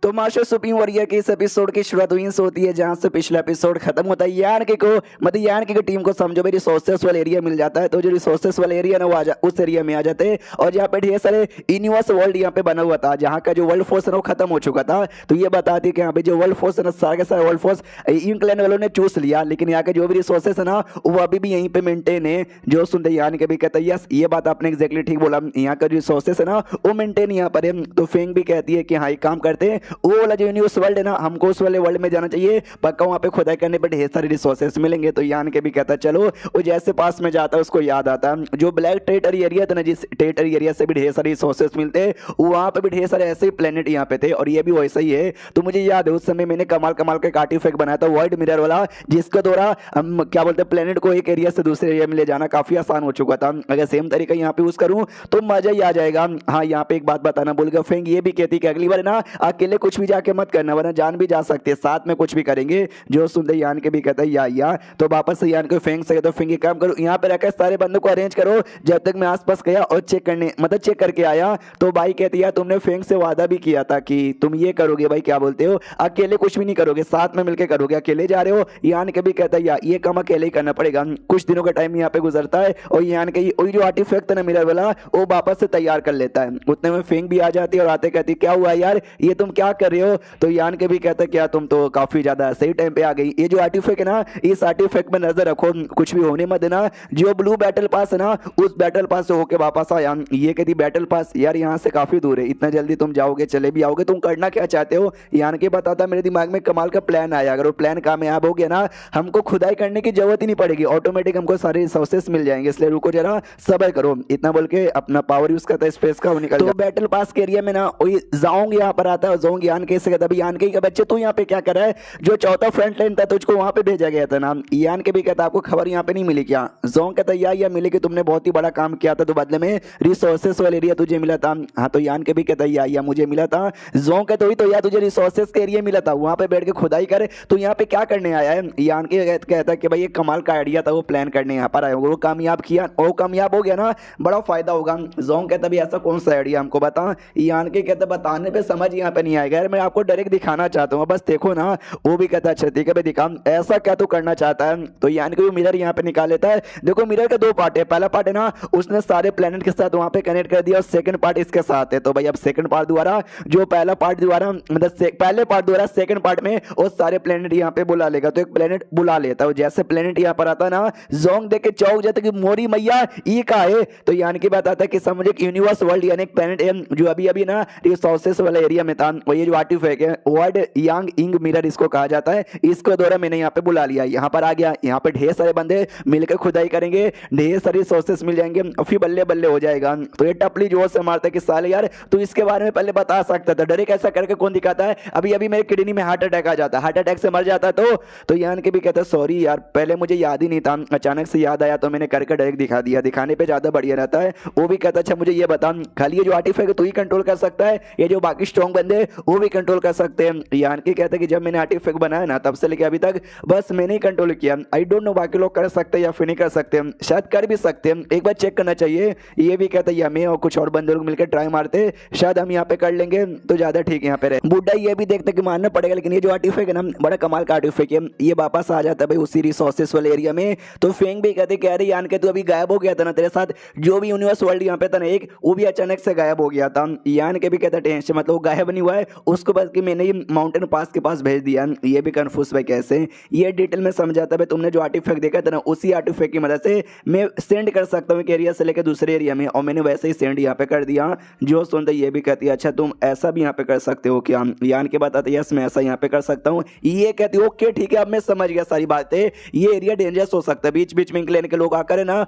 तो master supreme warrior के इस एपिसोड की शुरुआत वहीं से होती है जहां से पिछला एपिसोड खत्म होता है। यान की टीम को समझो भाई रिसोर्सेस वाला एरिया मिल जाता है। तो जो रिसोर्सेस वाला एरिया ना वो उस एरिया में आ जाते हैं और जहाँ पे ढेर सारे यूनिवर्स वर्ल्ड यहाँ पे बना हुआ था, जहाँ का जो वर्ल्ड फोर्स है वो खत्म हो चुका था। तो ये बताती है कि यहाँ पे जो वर्ल्ड फोर्स है ना सारा के सारा वर्ल्ड फोर्स इंग्लैंड वालों ने चूस लिया, लेकिन यहाँ के जो भी रिसोर्सेस है ना वो अभी भी यहीं पे मेंटेन है। जो सुनते यान के भी कहता है यस ये बात आपने एग्जैक्टली ठीक बोला, यहाँ का जो रिसोर्सेस है ना वो मेंटेन यहाँ पर है। तो फेंग भी कहती है कि हाँ एक काम करते हैं, वो वाला जो यूनिवर्स वर्ल्ड है ना हमको उस वाले वर्ल्ड में जाना चाहिए, पक्का वहाँ पे खुदाई करने पर ढेर सारे रिसोर्सेस मिलेंगे। तो यान के भी कहता है चलो। वो जैसे पास में जाता है उसको याद आता है जो ब्लैक टेरिटरी एरिया था ना, जिस टेरिटरी एरिया से भी ढेर सारे रिसोर्सेस मिलते हैं, वहाँ पे भी ढेर सारे ऐसे ही प्लेनेट यहाँ पे थे और ये भी वैसा ही है। तो मुझे याद है उस समय मैंने कमाल कमाल का आर्टिफैक्ट बनाया था वर्ल्ड मिरर वाला, जिसके द्वारा हम क्या बोलते हैं प्लेनेट को एक एरिया से दूसरे एरिया में ले जाना काफी आसान हो चुका था। अगर सेम तरीका यहाँ पे यूज करूँ तो मजा ही आ जाएगा। हाँ यहाँ पे एक बात बताना भूल गया, फेंग ये भी कहती कि अगली बार ना अकेले कुछ भी जाके मत करना वरना जान भी जा सकते हैं, साथ में कुछ भी करेंगे। जो सुनते यान के भी कहता है या तो वापस से यान को फेंग से तो फेंग काम करो यहाँ पे रखा सारे बंदों को अरेंज करो। जब तक मैं आसपास गया और चेक करने मतलब चेक करके आया तो भाई कहती है तुमने फेंग से वादा भी किया था कि तुम ये करोगे भाई, क्या बोलते हो अकेले कुछ भी नहीं करोगे, साथ में मिलकर करोगे, अकेले जा रहे हो। यान के भी कहता है या ये काम अकेले ही करना पड़ेगा। कुछ दिनों का टाइम यहाँ पे गुजरता है और यान के जो आर्टिफैक्ट है ना मिरर वाला वो वापस से तैयार कर लेता है। उतने में फेंग भी आ जाती है और आते कहती क्या हुआ यार ये तुम क्या कर रहे हो। तो यान के भी कहता है क्या तुम तो काफी ज्यादा सही टाइम पे आ गई। ये जो आर्टिफैक्ट है ना इस आर्टिफैक्ट में नजर रखो, कुछ भी होने मत देना। जो ब्लू बैटल पास है ना उस बैटल पास से होके वापस आया। ये कहती बैटल पास यार यहाँ से काफी दूर है, इतना जल्दी तुम जाओगे चले भी आओगे, तुम करना क्या चाहते हो। यान के बताता मेरे दिमाग में कमाल का प्लान आया, अगर वो प्लान कामयाब हो गया ना हमको खुदाई करने की जरूरत ही नहीं पड़ेगी, ऑटोमेटिक हमको सारे रिसोर्सेस मिल जाएंगे, इसलिए रुको जरा सब्र करो। इतना बोल के अपना पावर यूज करता है स्पेस का वो निकल तो बैटल पास के एरिया में ना वही जोंग यहाँ पर आता है। जोंग यान के से कहता है यान के बच्चे तू यहाँ पे क्या कर रहा है, जो चौथा फ्रंट लाइन था तुझको वहां पे भेजा गया था ना। यान के भी कहता आपको खबर यहाँ पे नहीं मिली क्या। जोंग कहता या मिली कि तुमने बहुत ही बड़ा काम किया था तो बदले में रिसोर्सेस वाला एरिया तुझे मिला था। हाँ तो यान के भी कहता या मुझे मिला था। जोंग कहता तो या तुझे रिसोर्सेस के एरिया मिला था, वहां पे बैठ के खुदाई करे, तो यहाँ पे क्या करने आया है। यान के कहता है कि भाई ये कमाल का आइडिया था, वो प्लान करने यहाँ पर आया, वो कामयाब किया और कामयाब हो गया ना बड़ा फायदा होगा। जोंग कहता भी ऐसा कौन सा आइडिया हमको बता। यान के कहता बताने पे समझ यहाँ पे नहीं आएगा यार, मैं आपको डायरेक्ट दिखाना चाहता हूँ बस देखो ना। वो भी कहता अच्छा ठीक है भाई दिखा, ऐसा क्या तू करना चाहता है। तो यान के मिरर यहाँ पे निकाल लेता है। देखो मिरर के दो पार्ट है, पहला पार्ट है ना उसने सारे प्लेनेट के साथ वहां पे कनेक्ट कर दिया और सेकंड पार्ट इसके साथ है। तो भाई अब सेकंड पार्ट द्वारा जो पहला पार्ट द्वारा मतलब पहले पार्ट द्वारा सेकंड पार्ट में वो सारे प्लेनेट यहाँ पे बुला लेगा। तो एक प्लेनेट बुला लेता है, जैसे प्लेनेट यहाँ पर आता ना जोंग देख के चौक जाता कि मोरी मैया ये का है। तो यान की बात आता है कि समझे यूनिवर्स वर्ल्ड यानी एक प्लेनेट है जो अभी अभी ना रिसोर्सेस वाला एरिया में था, और ये जो आर्टिफैक्ट है वर्ल्ड यांग इंग मिरर इसको कहा जाता है, इसको द्वारा मैंने यहाँ पे बुला लिया, यहाँ पर आ गया। यहाँ पे ढेर सारे बंदे मिलकर खुदाई करेंगे, ढेर सारी रिसोर्सेस मिल जाएंगे और फिर बल्ले बल्ले हो जाएगा। तो ये टपली जोर से मारता है कि साले यार तू इसके बारे में पहले बता सकता था, डायरेक्ट ऐसा करके कौन दिखाता है। अभी अभी मेरे किडनी में हार्ट अटैक आ जाता, हार्ट अटैक से मर जाता। तो यान के भी कहता सॉरी यार पहले मुझे याद ही नहीं था, अचानक से याद आया तो मैंने करके डायरेक्ट दिखा दिया, दिखाने पे ज्यादा बढ़िया रहता है। वो भी कहता अच्छा मुझे ये बता खाली ये जो आर्टिफैक्ट तू ही कंट्रोल कर सकता है, ये जो बाकी स्ट्रॉन्ग बंदे वो भी कंट्रोल कर सकते हैं। यान के कहते कि जब मैंने आर्टिफैक्ट बनाया ना तब से लेके अभी तक बस मैंने ही कंट्रोल किया। आई डोंट नो बाकी लोग कर सकते हैं या फिर नहीं कर सकते, शायद कर भी सकते हैं, एक बार चेक करना चाहिए। ये भी कहता है मैं और कुछ और बंदे लोग मिलकर ट्राई मारते, शायद हम यहाँ पे कर लेंगे तो ज्यादा ठीक है यहाँ पे रहे। बुड्ढा ये भी देखते कि मानना पड़ेगा, लेकिन ये जो आर्टिफैक्ट है ना बड़ा कमाल का आर्टिफैक्ट है, ये वापस आ जाता है भाई उसी रिसोर्सेस वाले एरिया में। तो फेंग भी कहते कह रहे यान के तू अभी गायब हो गया था ना, तेरे साथ जो भी यूनिवर्स वर्ल्ड यहाँ पे था ना एक वो भी अचानक से गायब हो गया था। यान के भी कहता टेंशन मतलब वो गायब नहीं हुआ है, उसको बस कि मैंने ये माउंटेन पास के पास भेज दिया। ये भी कंफ्यूज भाई कैसे, ये डिटेल में समझाता है तुमने जो आर्टिफैक्ट देखा था ना उसी आर्टिफैक्ट की मदद से मैं सेंड कर सकता हूँ एक एरिया से लेकर दूसरे एरिया में, और मैंने वैसे ही सेंड यहाँ पे कर दिया। जो सुनते ये भी कहती है अच्छा तुम ऐसा भी यहाँ पे कर सकते हो क्या। यान के बताते यस मैं ऐसा यहाँ पे कर सकता हूँ। ये कहती ओके ठीक है अब मैं समझ गया सारी बातें, ये एरिया डेंजरस हो सकता है, बीच बीच में इंग्लैंड के लोग आकर है ना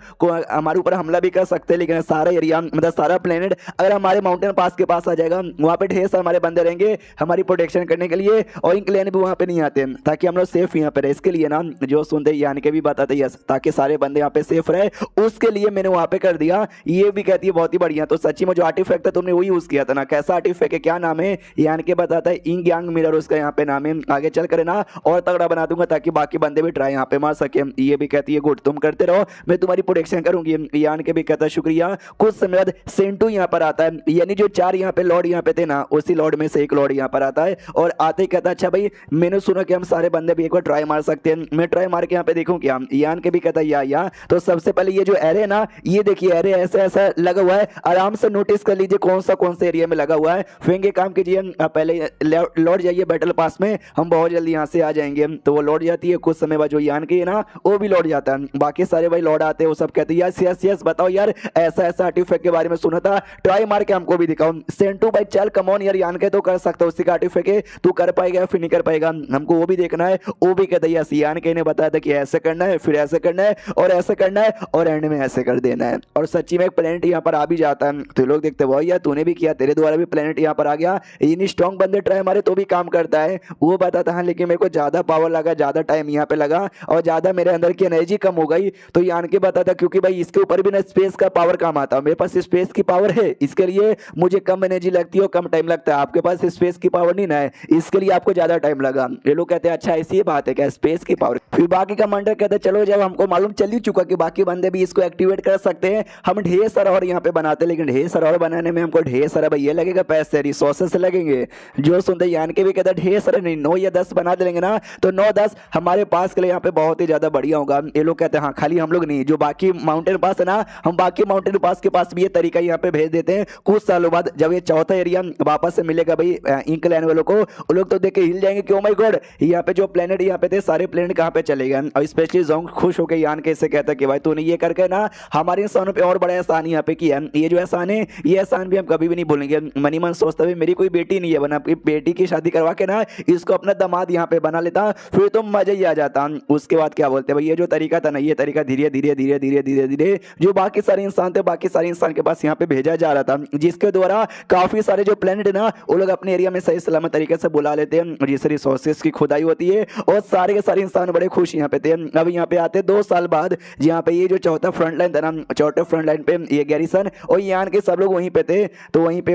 हमारे ऊपर हमला भी कर सकते हैं, लेकिन सारा एरिया मतलब सारा प्लेनेट अगर हमारे माउंटेन पास के पास आ जाएगा वहां पे ढेर सारे हमारे बंदे रहेंगे हमारी प्रोटेक्शन करने के लिए, और इंग्लैंड भी वहां पे नहीं आते ताकि हम लोग सेफ यहाँ पे रहे। इसके लिए ना जो सुनते यान के भी बताते यस ताकि सारे बंदे यहाँ पे सेफ रहे, उसके लिए मैंने वहां पे कर दिया। ये भी कहती है बहुत ही बढ़िया। तो सच्ची में जो आर्टिफैक्ट था तुमने वही यूज किया था ना, कैसा आर्टिफैक्ट है क्या नाम है। यान के बताता है इंग यांग मिरर उसका यहाँ पे नाम है, आगे चल कर ना और तगड़ा बना दूंगा ताकि बाकी बंदे भी ट्राई यहाँ पे मार सके। ये भी कहती है गुड तुम करते रहो मैं तुम्हारी प्रोटेक्शन करूंगी। यान के भी कहता शुक्रिया। कुछ समय बाद सेंटू यहाँ पर आता है, यानी जो चार यहाँ पे लॉर्ड यहाँ पे थे ना उसी लॉर्ड में से से एक लॉर्ड यहाँ पर आता है और आते ही कहता है अच्छा भाई मैंने सुना कि हम सारे बंदे भी एक बार ट्राई मार सकते हैं। मैं ट्राई मार के यहाँ पे देखूं क्या? यान के भी कहता है या तो सबसे पहले ये जो एरे ना, ये देखिए एरे ऐसा ऐसा लगा हुआ है, आराम से नोटिस कर लीजिए कौन से एरिया में लगा हुआ है। फिर ये काम कीजिए, पहले लौट जाइए बैटल पास में, हम बहुत जल्दी यहाँ से आ जाएंगे। तो वो लौट जाती है, कुछ समय बाद जो यान की है ना वो भी लौट जाता है। बाकी सारे भाई लौट आते हैं, वो सब कहते हैं यस यस यस बताओ यार ऐसा ऐसा आर्टिफैक्ट के बारे में सुना था, ट्राई मार के हमको भी दिखाओ। सेंटू भाई चल कम ऑन यार, यान के तो कर सकता है, उसी का आर्टिफैक्ट है, तू कर पाएगा फिर नहीं कर पाएगा, हमको वो भी देखना है। वो भी कहता है यस, यान के ने बताया था कि ऐसे करना है, फिर ऐसे करना है और ऐसे करना है और एंड में ऐसे कर देना है। और सच्ची में एक प्लेनेट यहाँ पर आ भी जाता है। तो लोग देखते हैं यार तूने भी किया, तेरे द्वारा भी प्लेनेट यहाँ पर आ गया, इन स्ट्रॉन्ग बंदे ट्राई मारे तो भी काम करता है। वो बताता है लेकिन मेरे को ज्यादा पावर लगा, ज्यादा टाइम यहाँ पे लगा और ज्यादा मेरे अंदर की एनर्जी कम हो गई। तो यान के बताता क्योंकि भाई इसके ऊपर भी ना स्पेस का पावर कम आता है, मेरे पास स्पेस की पावर है, इसके लिए मुझे कम एनर्जी लगती है और कम टाइम लगता है। आपके पास स्पेस की पावर नहीं ना है, इसके लिए आपको ज्यादा टाइम लगा। ये लोग कहते हैं अच्छा ऐसी बात है क्या, स्पेस की पावर। फिर बाकी कमांडर कहते हैं चलो जब हमको मालूम चल ही चुका कि बाकी बंदे भी इसको एक्टिवेट कर सकते हैं, हम ढेर सारा और यहाँ पे बनाते हैं, लेकिन ढेर सारा और बनाने में हमको ढेर सारा भाई ये लगेगा पैसे, रिसोर्सेस लगेंगे। जो सुनते यान के भी कहते हैं ढेर सारे नहीं 9 या 10 बना देंगे ना, तो 9-10 हमारे पास के लिए यहाँ पे बहुत ही ज्यादा बढ़िया होगा। ये लोग कहते हैं हाँ खाली हम लोग नहीं, जो बाकी माउंटेन पास है ना, हम बाकी माउंटेन पास के पास भी ये तरीका यहाँ पे भेज देते हैं। कुछ सालों बाद जब ये चौथा एरिया वापस से मिलेगा भाई इंक लैंड वालों को, वो लोग तो देख के हिल जाएंगे कि ओ माय गॉड यहाँ पे जो प्लेनेट यहाँ पे थे सारे प्लेनेट कहाँ पे चले गए। और स्पेशली जोंग खुश होकर यान कैसे कहता है कि भाई तूने ये करके ना हमारे इंसानों पे और बड़ा एहसान यहाँ पे किया, ये जो एहसान है ये एहसान भी हम कभी भी नहीं भूलेंगे। मनी मन सोचता है मेरी कोई बेटी नहीं है, बना अपनी बेटी की शादी करवा के ना इसको अपना दामाद यहाँ पे बना लेता, फिर तो मजा ही आ जाता। उसके बाद क्या बोलते हैं भाई ये जो तरीका था ना, ये तरीका धीरे धीरे धीरे धीरे धीरे धीरे जो बाकी सारे इंसान थे, बाकी सारे इंसान के पास यहाँ पे भेजा जा रहा था, जिसके द्वारा काफी सारे जो प्लेनेट है ना वो लोग अपने एरिया में सही सलामत तरीके से बुला लेते हैं, जिससे रिसोर्सेस की खुदाई होती है और सारे के सारे इंसान बड़े खुश यहाँ पे थे। अब यहाँ पे आते 2 साल बाद जहाँ पे ये जो चौथा फ्रंट लाइन था ना, चौथे फ्रंट लाइन पे ये गैरिसन और यान के सब लोग वहीं पे थे। तो वहीं पे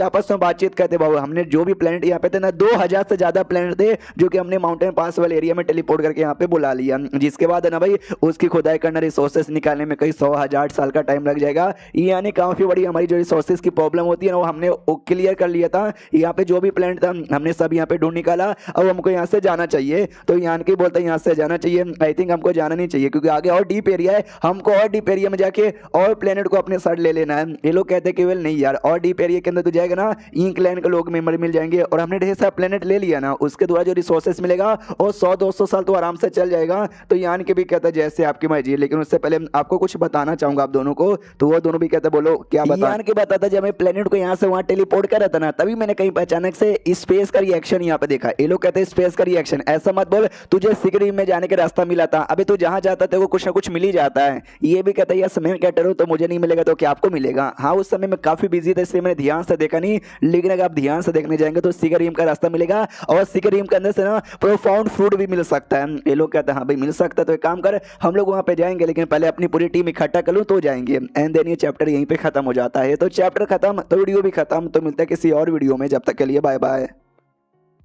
आपस में बातचीत करते बाबू हमने जो भी प्लेनेट यहाँ पे थे ना 2000 से ज्यादा प्लेनेट थे जो कि हमने माउंटेन पास वाले एरिया में टेलीपोर्ट करके यहाँ पे बुला लिया। जिसके बाद है ना भाई उसकी खुदाई करना, रिसोर्सेस निकालने में कई 100,000 साल का टाइम लग जाएगा। यानी काफी बड़ी हमारी जो रिसोर्सेस की प्रॉब्लम होती है ना वो हमने क्लियर कर लिया था। यहाँ पे जो भी प्लेनेट था हमने सब यहाँ पे ढूंढ निकाला, अब हमको यहाँ से जाना चाहिए। तो यान के बोलता है यहाँ से जाना चाहिए, आई थिंक हमको जाना नहीं चाहिए क्योंकि आगे और डीप एरिया है, हमको और डीप एरिया में जाके और प्लेनेट को अपने साथ ले लेना है। ये लोग कहते हैं कि वेल नहीं यार, और डीप एरिया के अंदर तो जाएगा ना इंक लैंड के लोग मेंबर मिल जाएंगे और हमने ढेर सारा प्लेनेट ले लिया ना, उसके द्वारा जो रिसोर्सेस मिलेगा और 100-200 साल तो आराम से चल जाएगा। तो यान के भी कहता है जैसे आपकी मर्जी, लेकिन उससे पहले आपको कुछ बताना चाहूंगा आप दोनों को। तो वो दोनों भी कहते बोलो क्या बता। यान के बताता जब मैं प्लेनेट को यहाँ से वहाँ टेलीपोर्ट कर रहा था ना, तभी मैंने कहीं अचानक से स्पेस का रिएक्शन यहाँ पे देखा। ये लोग कहते हैं स्पेस का रिएक्शन, ऐसा मत बोल, तुझे सीक्रेट में जाने का रास्ता मिला था, अभी तू जहाँ जाता था वो कुछ ना कुछ मिल ही जाता है। ये भी कहता है यस मैं कैटर हूँ तो मुझे नहीं मिलेगा तो क्या आपको मिलेगा। हाँ उस समय मैं काफी बिजी था इसलिए मैंने ध्यान से देखा नहीं, लेकिन अगर आप ध्यान से देखने जाएंगे तो सीक्रेट का रास्ता मिलेगा और सीक्रेट के अंदर से ना प्रोफाउंड फ्रूट भी मिल सकता है। ये लोग कहते हैं हाँ भाई मिल सकता है, तो एक काम कर हम लोग वहाँ पे जाएंगे, लेकिन पहले अपनी पूरी टीम इकट्ठा कर लूँ तो जाएंगे। एंड देन ये चैप्टर यहीं पे खत्म हो जाता है। तो चैप्टर खत्म तो वीडियो भी खत्म। तो मिलता है किसी और वीडियो में, जब तक के लिए बाय बाय।